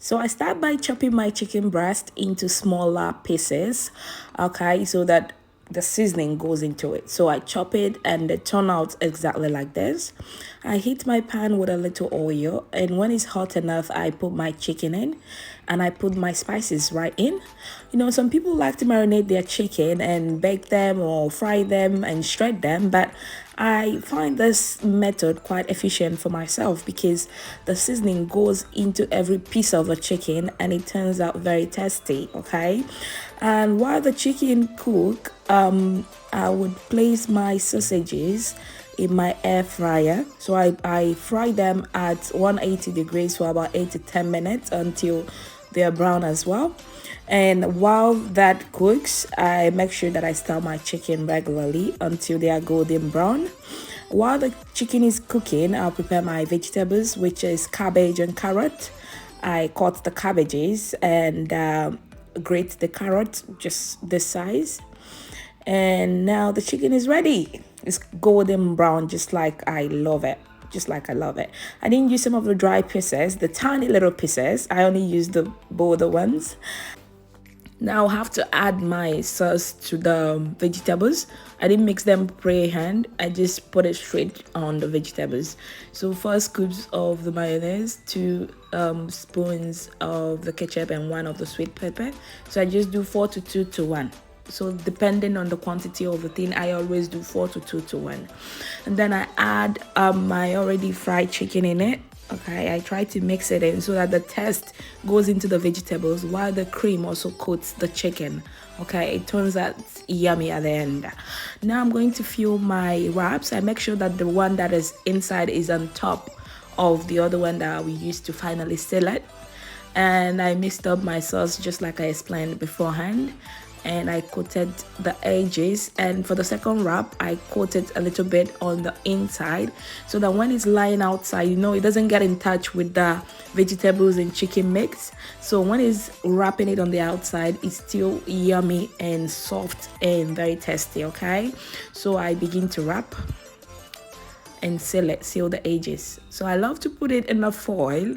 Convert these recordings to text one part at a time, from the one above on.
So I start by chopping my chicken breast into smaller pieces, okay, so that the seasoning goes into it. So I chop it and it turn out exactly like this. I heat my pan with a little oil, and when it's hot enough, I put my chicken in and I put my spices right in. You know, some people like to marinate their chicken and bake them or fry them and shred them, but I find this method quite efficient for myself because the seasoning goes into every piece of the chicken and it turns out very tasty, okay? And while the chicken cook, I would place my sausages in my air fryer. So I fry them at 180 degrees for about 8 to 10 minutes until they're brown as well. And while that cooks, I make sure that I stir my chicken regularly until they are golden brown. While the chicken is cooking, I'll prepare my vegetables, which is cabbage and carrot. I cut the cabbages and grate the carrot just this size. And now the chicken is ready. It's golden brown, just like I love it. Just like I love it. I didn't use some of the dry pieces, the tiny little pieces. I only used the bolder ones. Now I'll have to add my sauce to the vegetables. I didn't mix them pre-hand. I just put it straight on the vegetables. So 4 scoops of the mayonnaise, 2 spoons of the ketchup, and 1 of the sweet pepper. So I just do 4 to 2 to 1. So depending on the quantity of the thing, I always do 4 to 2 to 1. And then I add my already fried chicken in it. Okay, I try to mix it in so that the taste goes into the vegetables while the cream also coats the chicken. Okay, it turns out yummy at the end. Now I'm going to fill my wraps. I make sure that the one that is inside is on top of the other one that we used to finally seal it. And I mixed up my sauce just like I explained beforehand, and I coated the edges, and for the second wrap I coated a little bit on the inside so that when it's lying outside, you know, it doesn't get in touch with the vegetables and chicken mix. So when it's wrapping it on the outside, it's still yummy and soft and very tasty. Okay, so I begin to wrap and seal the edges. So I love to put it in a foil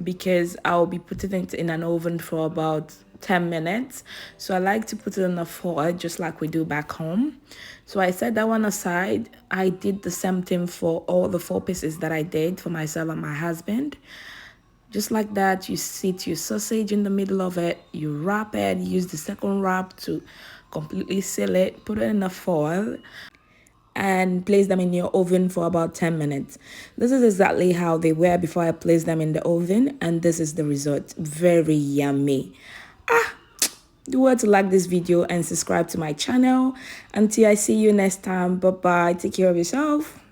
because I'll be putting it in an oven for about 10 minutes. So I like to put it in a foil just like we do back home. So I set that one aside. I did the same thing for all the 4 pieces that I did for myself and my husband. Just like that, you sit your sausage in the middle of it, you wrap it, use the second wrap to completely seal it, put it in a foil, and place them in your oven for about 10 minutes. This is exactly how they were before I placed them in the oven, and this is the result. Very yummy. Do well to like this video and subscribe to my channel. Until I see you next time, bye bye. Take care of yourself.